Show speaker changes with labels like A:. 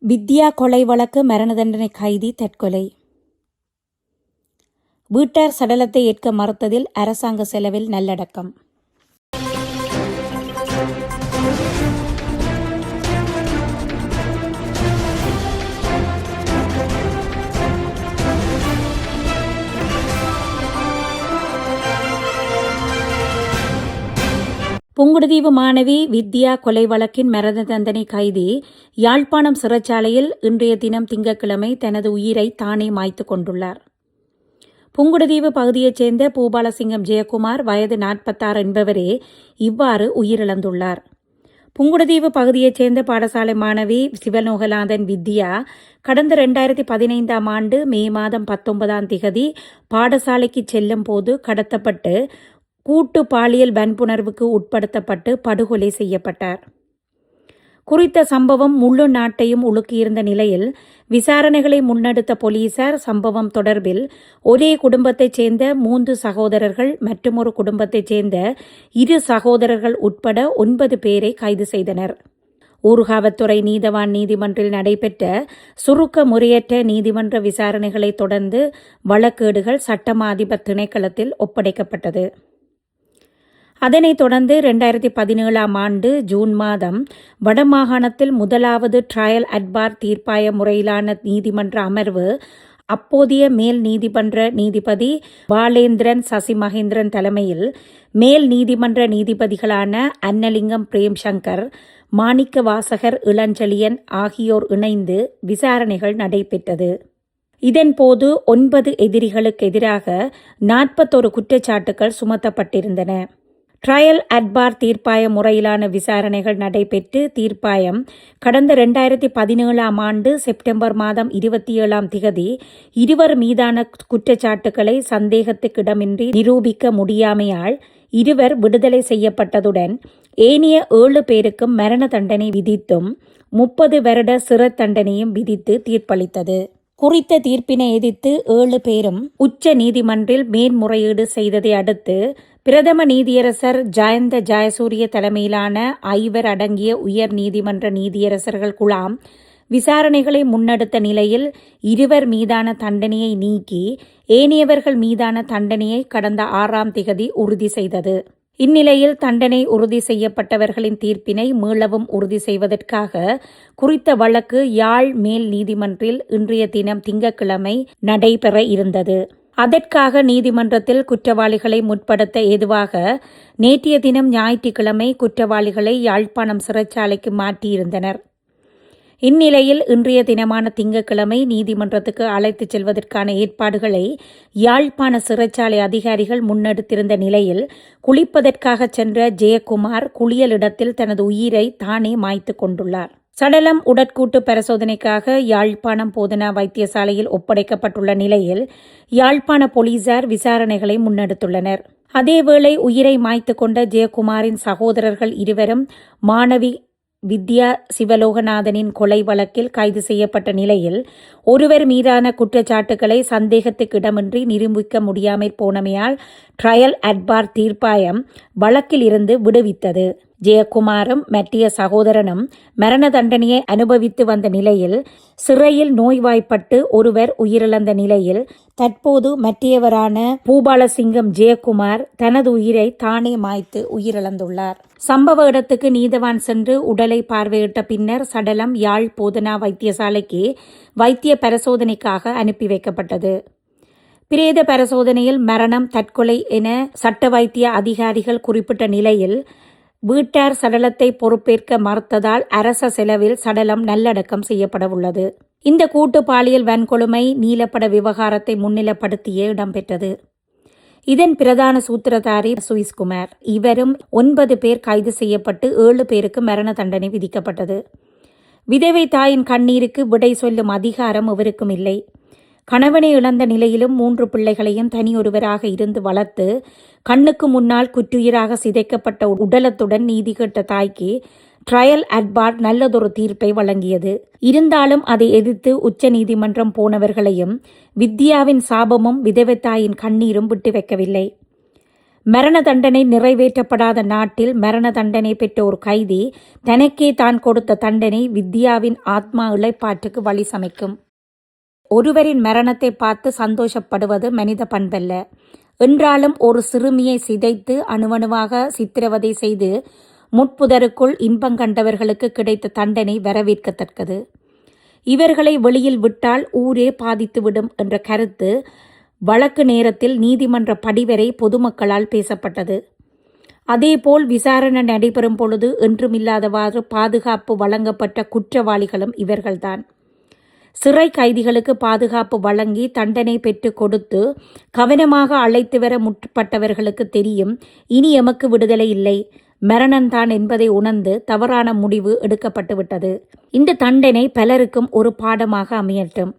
A: வித்யா கொலை வழக்கு மரண தண்டனை கைதி தற்கொலை. வீட்டார் சடலத்தை ஏற்க மறுத்ததில் அரசாங்க செலவில் நல்லடக்கம். புங்குடுதீவு மாணவி வித்யா கொலை வழக்கின் மரண தண்டனை கைதி யாழ்ப்பாணம் சிறைச்சாலையில் இன்றைய தினம் திங்கட்கிழமை தனது உயிரை தானே மாய்த்து கொண்டுள்ளார். புங்குடுதீவு பகுதியைச் சேர்ந்த பூபாலசிங்கம் ஜெயக்குமார் வயது 46 என்பவரே இவ்வாறு உயிரிழந்துள்ளார். புங்குடுதீவு பகுதியைச் சேர்ந்த பாடசாலை மாணவி சிவலோகநாதன் வித்யா கடந்த 2015ஆம் ஆண்டு மே மாதம் 19ஆம் திகதி பாடசாலைக்கு செல்லும் போது கடத்தப்பட்டு கூட்டு பாலியல் வன்புணர்வுக்கு உட்படுத்தப்பட்டு படுகொலை செய்யப்பட்டார். குறித்த சம்பவம் முழு நாட்டையும் உலுக்கியிருந்த நிலையில் விசாரணைகளை முன்னெடுத்த போலீசார் சம்பவம் தொடர்பில் ஒரே குடும்பத்தைச் சேர்ந்த 3 சகோதரர்கள் மற்றும் ஒரு குடும்பத்தைச் சேர்ந்த 2 சகோதரர்கள் உட்பட 9 பேரை கைது செய்தனர். ஊர்காவத்துறை நீதவான் நீதிமன்றில் நடைபெற்ற சுருக்க முறையற்ற நீதிமன்ற விசாரணைகளை தொடர்ந்து வழக்கேடுகள் சட்டமா அதிபர் திணைக்களத்தில் ஒப்படைக்கப்பட்டது. அதனைத் தொடர்ந்து 2017ஆம் ஆண்டு ஜூன் மாதம் வடமாகாணத்தில் முதலாவது ட்ரையல் அட்பார் தீர்ப்பாய முறையிலான நீதிமன்ற அமர்வு அப்போதைய மேல் நீதிமன்ற நீதிபதி பாலேந்திரன் சசி மகேந்திரன் தலைமையில் மேல் நீதிமன்ற நீதிபதிகளான அன்னலிங்கம் பிரேம்சங்கர், மாணிக்க வாசகர் இளஞ்செழியன் ஆகியோர் இணைந்து விசாரணைகள் நடைபெற்றது. இதன்போது 9 எதிரிகளுக்கு எதிராக 41 குற்றச்சாட்டுகள் சுமத்தப்பட்டிருந்தன. ட்ரையல் அட்பார் தீர்ப்பாய முறையிலான விசாரணைகள் நடைபெற்று தீர்ப்பாயம் கடந்த 2017ஆம் ஆண்டு செப்டம்பர் மாதம் 27ஆம் திகதி இருவர் மீதான குற்றச்சாட்டுக்களை சந்தேகத்துக்கிடமின்றி நிரூபிக்க முடியாமையால் இருவர் விடுதலை செய்யப்பட்டதுடன் ஏனைய 7 பேருக்கும் மரண தண்டனை விதித்தும் 30 வருட சிறை தண்டனையும் விதித்து தீர்ப்பளித்தது. குறித்த தீர்ப்பினை எதிர்த்து 7 பேரும் உச்ச நீதிமன்றில் மேன்முறையீடு செய்ததை அடுத்து பிரதம நீதியரசர் ஜயந்த ஜயசூரிய தலைமையிலான 5 அடங்கிய உயர் நீதிமன்ற நீதியரசர்கள் குழாம் விசாரணைகளை முன்னெடுத்த நிலையில் 2 மீதான தண்டனையை நீக்கி ஏனையவர்கள் மீதான தண்டனையை கடந்த 6ஆம் திகதி உறுதி செய்தது. இந்நிலையில் தண்டனை உறுதி செய்யப்பட்டவர்களின் தீர்ப்பினை மீளவும் உறுதி செய்வதற்காக குறித்த வழக்கு யாழ் மேல் நீதிமன்றில் இன்றைய தினம் திங்கட்கிழமை நடைபெற இருந்தது. அதற்காக நீதிமன்றத்தில் குற்றவாளிகளை முற்படுத்த ஏதுவாக நேற்றைய தினம் ஞாயிற்றுக்கிழமை குற்றவாளிகளை யாழ்ப்பாணம் சிறைச்சாலைக்கு மாற்றியிருந்தனர். இந்நிலையில் இன்றைய தினமான திங்கட்கிழமை நீதிமன்றத்துக்கு அழைத்துச் செல்வதற்கான ஏற்பாடுகளை யாழ்ப்பாண சிறைச்சாலை அதிகாரிகள் முன்னெடுத்திருந்த நிலையில் குளிப்பதற்காக சென்ற ஜெயக்குமார் குளியலிடத்தில் தனது உயிரை தானே மாய்த்து கொண்டுள்ளார். சடலம் உடற்கூட்டு பரிசோதனைக்காக யாழ்ப்பாணம் போதனா வைத்தியசாலையில் ஒப்படைக்கப்பட்டுள்ள நிலையில் யாழ்ப்பாண போலீசார் விசாரணைகளை முன்னெடுத்துள்ளனர். அதேவேளை உயிரை மாய்த்து கொண்ட ஜெயக்குமாரின் சகோதரர்கள் இருவரும் மாணவி வித்யா சிவலோகநாதனின் கொலை வழக்கில் கைது செய்யப்பட்ட நிலையில் ஒருவர் மீதான குற்றச்சாட்டுகளை சந்தேகத்துக்கிடமின்றி நிரூபிக்க முடியாமற் போனமையால் ட்ரையல் அட்பார் தீர்ப்பாயம் வழக்கில் இருந்து விடுவித்தது. ஜெயக்குமாரும் மற்றைய சகோதரனும் மரண தண்டனையை அனுபவித்து வந்த நிலையில் சிறையில் நோய்வாய்ப்பட்டு ஒருவர் உயிரிழந்த நிலையில் தற்போது மற்றையவரான பூபாலசிங்கம் ஜெயக்குமார் தனது உயிரை தானே மாய்த்து உயிரிழந்துள்ளார். சம்பவ இடத்துக்கு நீதவான் சென்று உடலை பார்வையிட்ட பின்னர் சடலம் யாழ் போதனா வைத்தியசாலைக்கு வைத்திய பரிசோதனைக்காக அனுப்பி வைக்கப்பட்டது. பிரேத பரிசோதனையில் மரணம் தற்கொலை என சட்ட வைத்திய அதிகாரிகள் குறிப்பிட்ட நிலையில் வீட்டார் சடலத்தை பொறுப்பேற்க மறுத்ததால் அரச செலவில் சடலம் நல்லடக்கம் செய்யப்படவுள்ளது. இந்த கூட்டு பாலியல் வன்கொடுமை நீலப்பட விவகாரத்தை முன்னிலைப்படுத்தியே இடம்பெற்றது. இதன் பிரதான சூத்திரதாரி சுவிஸ்குமார். இவரும் 9 பேர் கைது செய்யப்பட்டு 7 பேருக்கு மரண தண்டனை விதிக்கப்பட்டது. விதவை தாயின் கண்ணீருக்கு விடை சொல்லும் அதிகாரம் இவருக்கும் இல்லை. கணவனை இழந்த நிலையிலும் 3 பிள்ளைகளையும் தனியொருவராக இருந்து வளர்த்து கண்ணுக்கு முன்னால் குற்றுயிராக சிதைக்கப்பட்ட உடலத்துடன் நீதி கேட்ட தாய்க்கு ட்ரையல் அட்பார் நல்லதொரு தீர்ப்பை வழங்கியது. இருந்தாலும் அதை எதிர்த்து உச்ச நீதிமன்றம் போனவர்களையும் வித்யாவின் சாபமும் விதவை தாயின் கண்ணீரும் விட்டு வைக்கவில்லை. மரண தண்டனை நிறைவேற்றப்படாத நாட்டில் மரண தண்டனை பெற்ற ஒரு கைதி தனக்கே தான் கொடுத்த தண்டனை வித்யாவின் ஆத்மா இளைப்பாற்றுக்கு வழி சமைக்கும். ஒருவரின் மரணத்தை பார்த்து சந்தோஷப்படுவது மனித பண்பல்ல. என்றாலும் ஒரு சிறுமியை சிதைத்து அணுவணுவாக சித்திரவதை செய்து முட்புதருக்குள் இன்பம் கண்டவர்களுக்கு கிடைத்த தண்டனை வரவேற்கத்தக்கது. இவர்களை வெளியில் விட்டால் ஊரே பாதித்துவிடும் என்ற கருத்து வழக்கு நேரத்தில் நீதிமன்ற படிவரை பொதுமக்களால் பேசப்பட்டது. அதேபோல் விசாரணை நடைபெறும் பொழுது என்றுமில்லாதவாறு பாதுகாப்பு வழங்கப்பட்ட குற்றவாளிகளும் இவர்கள்தான். சிறை கைதிகளுக்கு பாதுகாப்பு வழங்கி தண்டனை பெற்று கொடுத்து கவனமாக அழைத்து வர முற்பட்டவர்களுக்கு தெரியும், இனி எமக்கு விடுதலை இல்லை, மரணம்தான் என்பதை உணர்ந்து தவறான முடிவு எடுக்கப்பட்டு விட்டது. இந்த தண்டனை பலருக்கும் ஒரு பாடமாக அமையட்டும்.